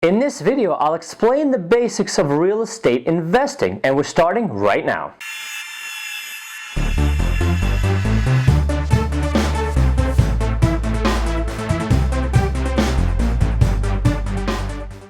In this video, I'll explain the basics of real estate investing, and we're starting right now.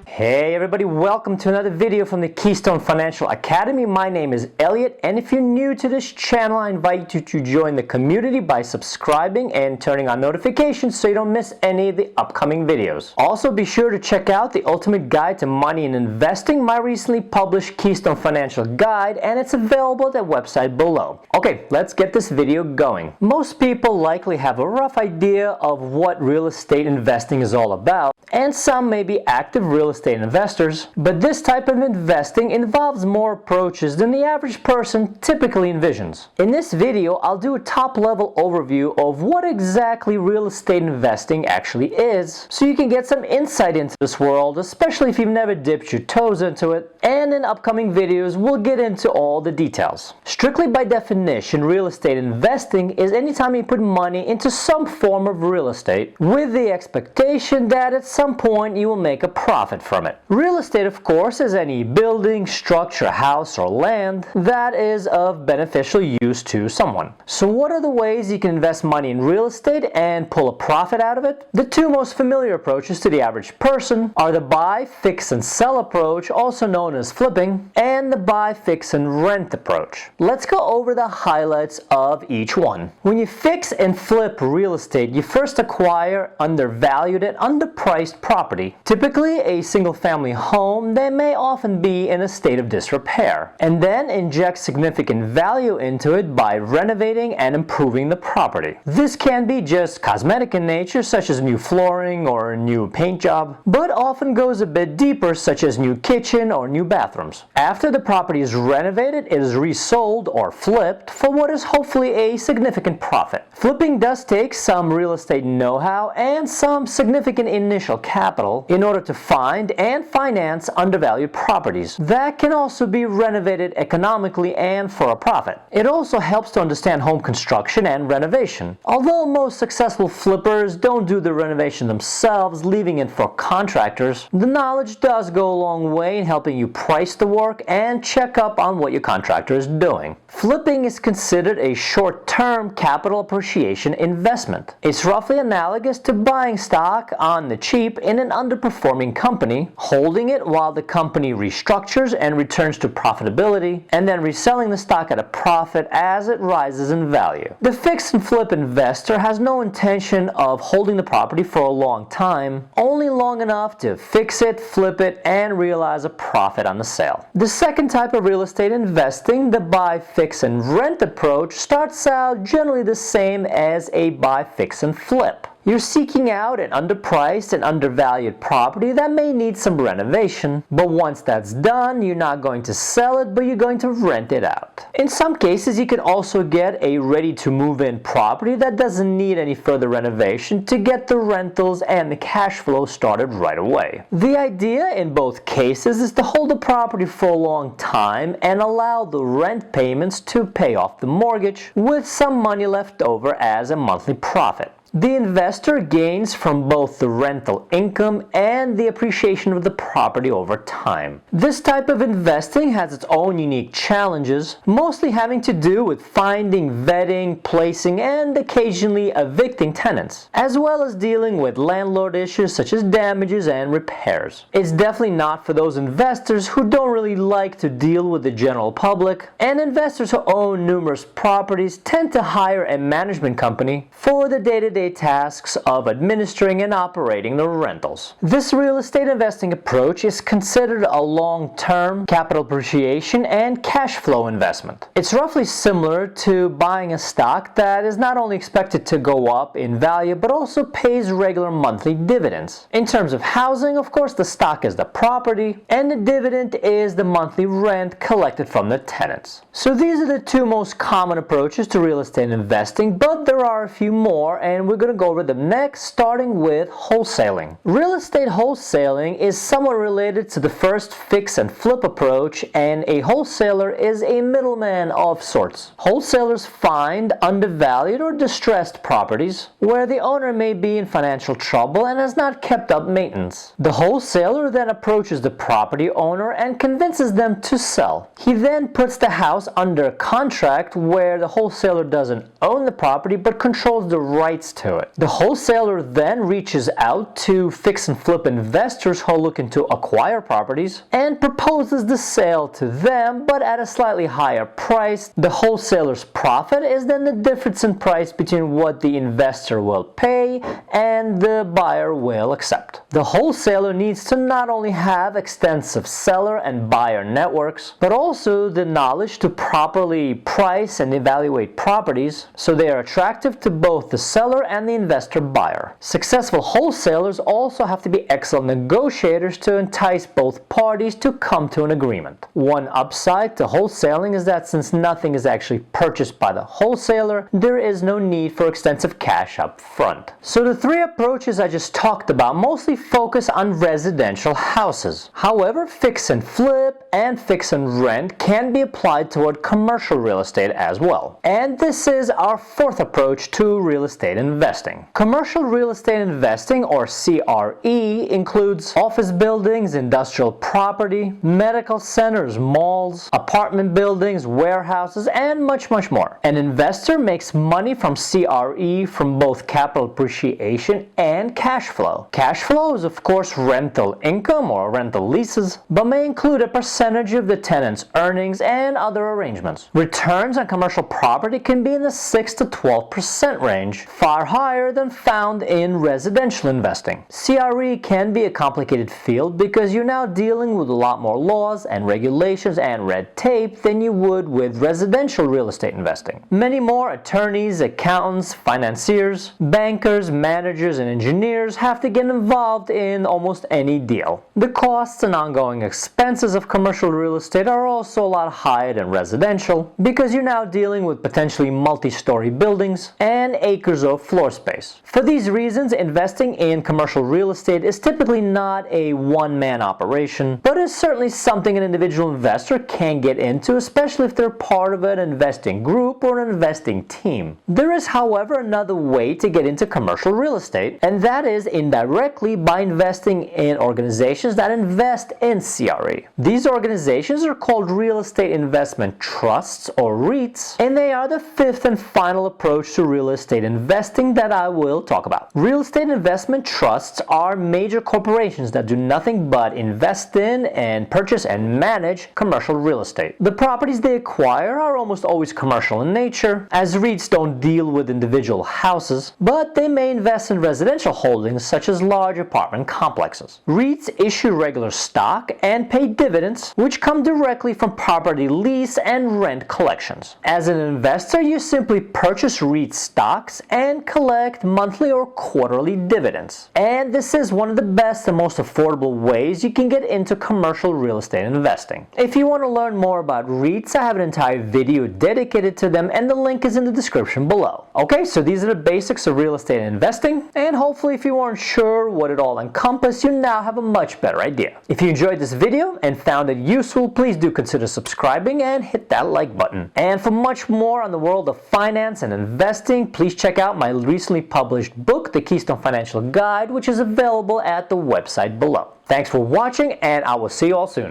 Hey everybody, welcome to another video from the Keystone Financial Academy. My name is Elliot, and if you're new to this channel, I invite you to join the community by subscribing and turning on notifications so you don't miss any of the upcoming videos. Also, be sure to check out the Ultimate Guide to Money and Investing, my recently published Keystone Financial Guide, and it's available at the website below. Okay, let's get this video going. Most people likely have a rough idea of what real estate investing is all about, and some may be active real estate investors, but this type of investing involves more approaches than the average person typically envisions. In this video, I'll do a top-level overview of what exactly real estate investing actually is, so you can get some insight into this world, especially if you've never dipped your toes into it, and in upcoming videos, we'll get into all the details. Strictly by definition, real estate investing is anytime you put money into some form of real estate with the expectation that at some point you will make a profit from it. Real estate, of course, is any building, structure, house, or land that is of beneficial use to someone. So what are the ways you can invest money in real estate and pull a profit out of it? The two most familiar approaches to the average person are the buy, fix, and sell approach, also known as flipping, and the buy, fix, and rent approach. Let's go over the highlights of each one. When you fix and flip real estate, you first acquire undervalued and underpriced property, typically a single-family home that may often be in a state of disrepair, and then inject significant value into it by renovating and improving the property. This can be just cosmetic in nature, such as new flooring or a new paint job, but often goes a bit deeper, such as new kitchen or new bathrooms. After the property is renovated, it is resold or flipped for what is hopefully a significant profit. Flipping does take some real estate know-how and some significant initial capital in order to find and finance undervalued properties that can also be renovated economically and for a profit. It also helps to understand home construction and renovation. Although most successful flippers don't do the renovation themselves, leaving it for contractors, the knowledge does go a long way in helping you price the work and check up on what your contractor is doing. Flipping is considered a short-term capital appreciation investment. It's roughly analogous to buying stock on the cheap in an underperforming company, holding it while the company restructures and returns to profitability, and then reselling the stock at a profit as it rises in value. The fix and flip investor has no intention of holding the property for a long time, only long enough to fix it, flip it, and realize a profit on the sale. The second type of real estate investing, the buy, fix, and rent approach, starts out generally the same as a buy, fix, and flip. You're seeking out an underpriced and undervalued property that may need some renovation, but once that's done, you're not going to sell it, but you're going to rent it out. In some cases, you can also get a ready-to-move-in property that doesn't need any further renovation to get the rentals and the cash flow started right away. The idea in both cases is to hold the property for a long time and allow the rent payments to pay off the mortgage with some money left over as a monthly profit. The investor gains from both the rental income and the appreciation of the property over time. This type of investing has its own unique challenges, mostly having to do with finding, vetting, placing, and occasionally evicting tenants, as well as dealing with landlord issues such as damages and repairs. It's definitely not for those investors who don't really like to deal with the general public, and investors who own numerous properties tend to hire a management company for the day-to-day tasks of administering and operating the rentals. This real estate investing approach is considered a long-term capital appreciation and cash flow investment. It's roughly similar to buying a stock that is not only expected to go up in value but also pays regular monthly dividends. In terms of housing, of course, the stock is the property and the dividend is the monthly rent collected from the tenants. So these are the two most common approaches to real estate investing, but there are a few more, and we're going to go over them next, starting with wholesaling. Real estate wholesaling is somewhat related to the first fix and flip approach, and a wholesaler is a middleman of sorts. Wholesalers find undervalued or distressed properties where the owner may be in financial trouble and has not kept up maintenance. The wholesaler then approaches the property owner and convinces them to sell. He then puts the house under contract where the wholesaler doesn't own the property but controls the rights to it. The wholesaler then reaches out to fix and flip investors who are looking to acquire properties and proposes the sale to them, but at a slightly higher price. The wholesaler's profit is then the difference in price between what the investor will pay and the buyer will accept. The wholesaler needs to not only have extensive seller and buyer networks, but also the knowledge to properly price and evaluate properties so they are attractive to both the seller and the investor buyer. Successful wholesalers also have to be excellent negotiators to entice both parties to come to an agreement. One upside to wholesaling is that since nothing is actually purchased by the wholesaler, there is no need for extensive cash up front. So the three approaches I just talked about mostly focus on residential houses. However, fix and flip and fix and rent can be applied toward commercial real estate as well. And this is our fourth approach to real estate investing. Commercial real estate investing, or CRE, includes office buildings, industrial property, medical centers, malls, apartment buildings, warehouses, and much more. An investor makes money from CRE from both capital appreciation and cash flow. Cash flow is of course rental income or rental leases, but may include a percentage of the tenant's earnings and other arrangements. Returns on commercial property can be in the 6 to 12% range, far higher than found in residential investing. CRE can be a complicated field because you're now dealing with a lot more laws and regulations and red tape than you would with residential real estate investing. Many more attorneys, accountants, financiers, bankers, managers, and engineers have to get involved in almost any deal. The costs and ongoing expenses of commercial real estate are also a lot higher than residential because you're now dealing with potentially multi-story buildings and acres of floor space. For these reasons, investing in commercial real estate is typically not a one-man operation, but is certainly something an individual investor can get into, especially if they're part of an investing group or an investing team. There is, however, another way to get into commercial real estate, and that is indirectly by investing in organizations that invest in CRE. These organizations are called real estate investment trusts, or REITs, and they are the fifth and final approach to real estate investing that I will talk about. Real estate investment trusts are major corporations that do nothing but invest in and purchase and manage commercial real estate. The properties they acquire are almost always commercial in nature, as REITs don't deal with individual houses, but they may invest in residential holdings such as large apartment complexes. REITs issue regular stock and pay dividends, which come directly from property lease and rent collections. As an investor, you simply purchase REIT stocks and collect monthly or quarterly dividends. And this is one of the best and most affordable ways you can get into commercial real estate investing. If you want to learn more about REITs, I have an entire video dedicated to them, and the link is in the description below. Okay, so these are the basics of real estate investing, and hopefully if you weren't sure what it all encompassed, you now have a much better idea. If you enjoyed this video and found it useful, please do consider subscribing and hit that like button. And for much more on the world of finance and investing, please check out my recently published book, The Keystone Financial Guide, which is available at the website below. Thanks for watching, and I will see you all soon.